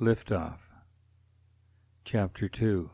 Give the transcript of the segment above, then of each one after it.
Liftoff. Chapter 2.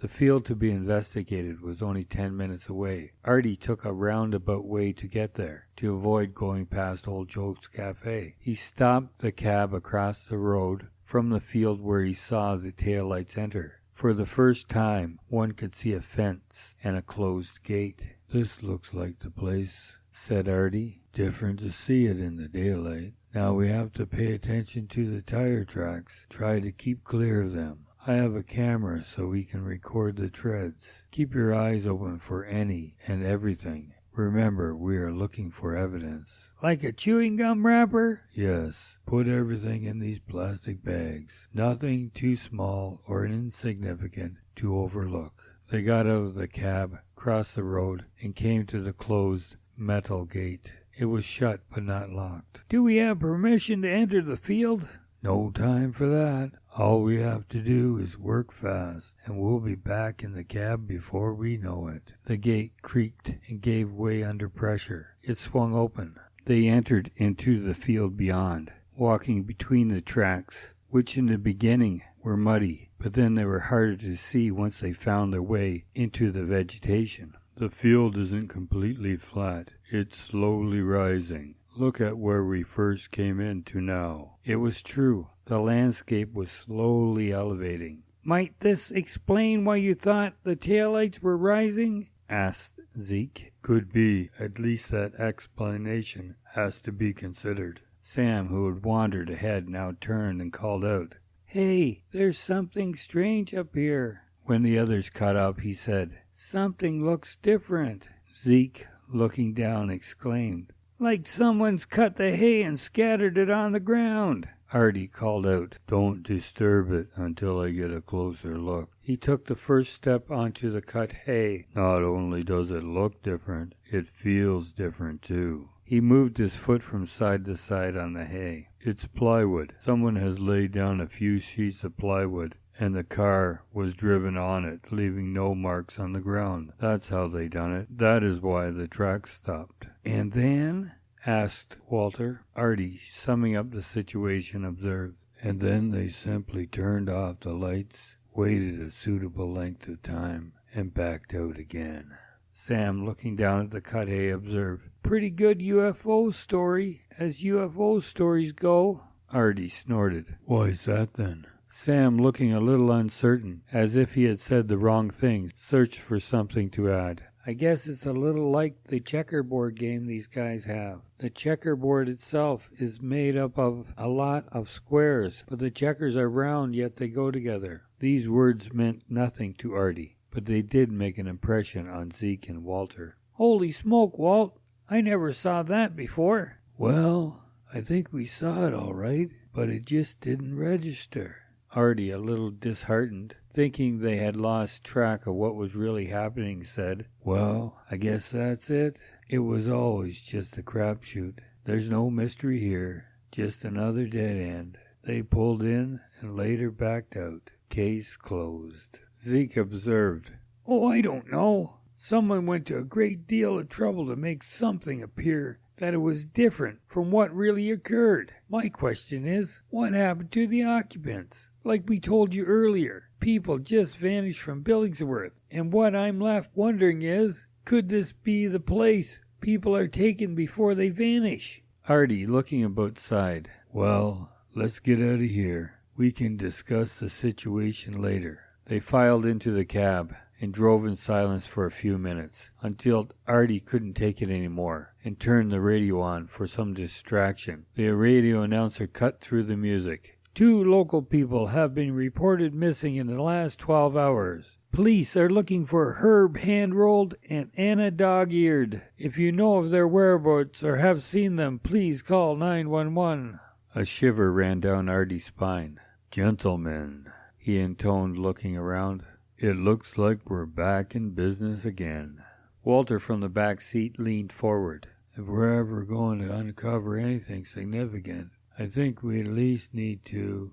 The field to be investigated was only 10 minutes away. Artie took a roundabout way to get there, to avoid going past Old Joe's Cafe. He stopped the cab across the road from the field where he saw the taillights enter. For the first time, one could see a fence and a closed gate. "This looks like the place," said Artie. "Different to see it in the daylight. Now we have to pay attention to the tire tracks. Try to keep clear of them. I have a camera so we can record the treads. Keep your eyes open for any and everything. Remember, we are looking for evidence." "Like a chewing gum wrapper?" "Yes. Put everything in these plastic bags. Nothing too small or insignificant to overlook." They got out of the cab, crossed the road, and came to the closed metal gate. It was shut but not locked. "Do we have permission to enter the field?" "No time for that. All we have to do is work fast, and we'll be back in the cab before we know it." The gate creaked and gave way under pressure. It swung open. They entered into the field beyond, walking between the tracks, which in the beginning were muddy, but then they were harder to see once they found their way into the vegetation. "The field isn't completely flat. It's slowly rising. Look at where we first came in to now." It was true. The landscape was slowly elevating. "Might this explain why you thought the taillights were rising?" asked Zeke. "Could be. At least that explanation has to be considered." Sam, who had wandered ahead, now turned and called out, "Hey, there's something strange up here." When the others caught up, he said, "Something looks different." Zeke, looking down, exclaimed, "Like someone's cut the hay and scattered it on the ground." Artie called out, "Don't disturb it until I get a closer look." He took the first step onto the cut hay. "Not only does it look different, it feels different too." He moved his foot from side to side on the hay. "It's plywood. Someone has laid down a few sheets of plywood, and the car was driven on it, leaving no marks on the ground. That's how they done it. That is why the tracks stopped." "And then?" asked Walter. Artie, summing up the situation, observed, "And then they simply turned off the lights, waited a suitable length of time, and backed out again." Sam, looking down at the cut hay, observed, "Pretty good UFO story, as UFO stories go." Artie snorted. "Why's that then?" Sam, looking a little uncertain, as if he had said the wrong thing, searched for something to add. "I guess it's a little like the checkerboard game these guys have. The checkerboard itself is made up of a lot of squares, but the checkers are round, yet they go together." These words meant nothing to Artie, but they did make an impression on Zeke and Walter. "Holy smoke, Walt! I never saw that before." "Well, I think we saw it all right, but it just didn't register." Artie, a little disheartened, thinking they had lost track of what was really happening, said, "Well, I guess that's it. It was always just a crapshoot. There's no mystery here, just another dead end. They pulled in and later backed out. Case closed." Zeke observed, "Oh, I don't know. Someone went to a great deal of trouble to make something appear that it was different from what really occurred. My question is, what happened to the occupants? Like we told you earlier, people just vanished from Billingsworth, and what I'm left wondering is, could this be the place people are taken before they vanish?" Artie, looking about, sighed. "Well, let's get out of here. We can discuss the situation later." They filed into the cab and drove in silence for a few minutes, until Artie couldn't take it any more, and turned the radio on for some distraction. The radio announcer cut through the music. "2 local people have been reported missing in the last 12 hours. Police are looking for Herb Hand-Rolled and Anna Dog-Eared. If you know of their whereabouts or have seen them, please call 911. A shiver ran down Artie's spine. "Gentlemen," he intoned, looking around, "it looks like we're back in business again." Walter from the back seat leaned forward. "If we're ever going to uncover anything significant, I think we at least need to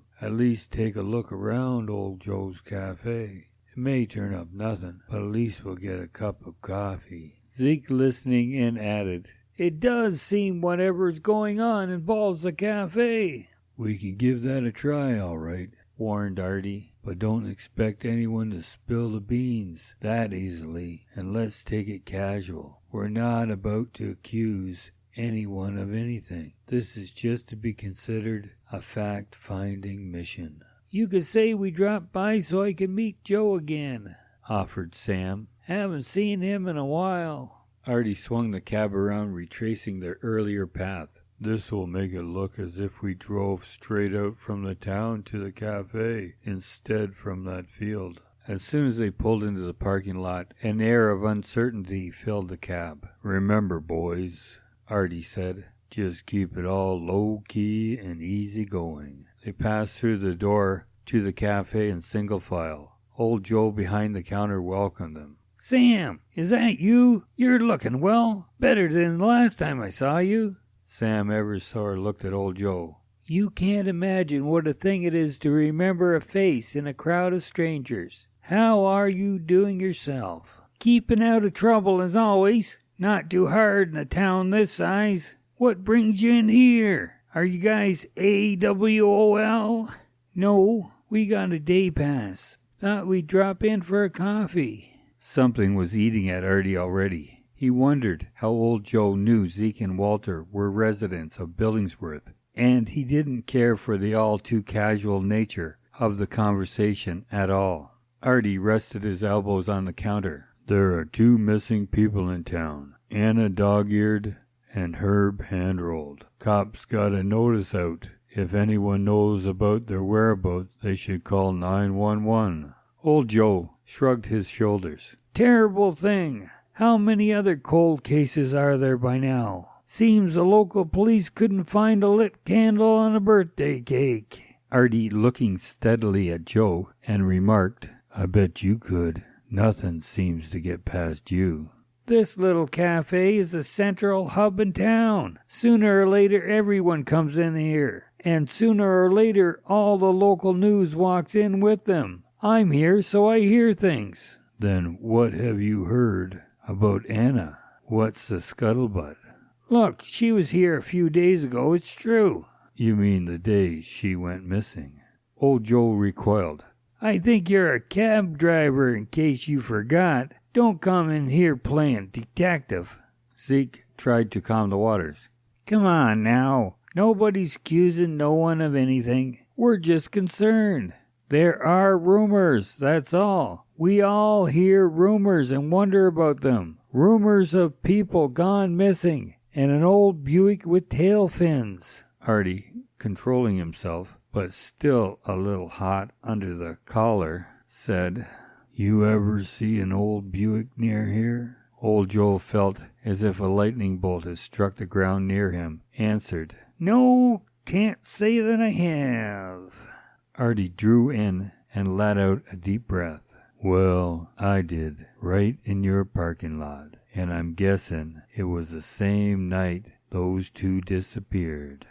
take a look around Old Joe's Cafe. It may turn up nothing, but at least we'll get a cup of coffee." Zeke, listening in, added, "It does seem whatever's going on involves the cafe." We can give that a try, all right, warned Artie, but don't expect anyone to spill the beans that easily, and let's take it casual. We're not about to accuse anyone of anything. This is just to be considered a fact-finding mission. You could say we dropped by so I could meet Joe again, offered Sam. Haven't seen him in a while. Artie swung the cab around, retracing their earlier path. This will make it look as if we drove straight out from the town to the cafe instead from that field. As soon as they pulled into the parking lot, an air of uncertainty filled the cab. Remember, boys, Artie said, just keep it all low-key and easy-going. They passed through the door to the cafe in single file. Old Joe behind the counter welcomed them. Sam, is that you? You're looking well. Better than the last time I saw you. Sam Eversore looked at old Joe. You can't imagine what a thing it is to remember a face in a crowd of strangers. How are you doing yourself? Keeping out of trouble as always. Not too hard in a town this size. What brings you in here? Are you guys AWOL? No, we got a day pass. Thought we'd drop in for a coffee. Something was eating at Artie already. He wondered how old Joe knew Zeke and Walter were residents of Billingsworth, and he didn't care for the all-too-casual nature of the conversation at all. Artie rested his elbows on the counter. There are 2 missing people in town, Anna Dog-Eared and Herb Hand-Rolled. Cops got a notice out. If anyone knows about their whereabouts, they should call 911. Old Joe shrugged his shoulders. Terrible thing. How many other cold cases are there by now? Seems the local police couldn't find a lit candle on a birthday cake. Artie looking steadily at Joe and remarked, I bet you could. Nothing seems to get past you. This little cafe is the central hub in town. Sooner or later everyone comes in here. And sooner or later all the local news walks in with them. I'm here so I hear things. Then what have you heard about Anna? What's the scuttlebutt? Look, she was here a few days ago, it's true. You mean the day she went missing? Old Joe recoiled. I think you're a cab driver in case you forgot. Don't come in here playing detective. Zeke tried to calm the waters. Come on now. Nobody's accusing no one of anything. We're just concerned. There are rumors, that's all. We all hear rumors and wonder about them. Rumors of people gone missing, and an old Buick with tail fins. Artie, controlling himself, but still a little hot under the collar, said, You ever see an old Buick near here? Old Joe felt as if a lightning bolt had struck the ground near him, answered, No, can't say that I have. Artie drew in and let out a deep breath. Well, I did, right in your parking lot, and I'm guessing it was the same night those 2 disappeared.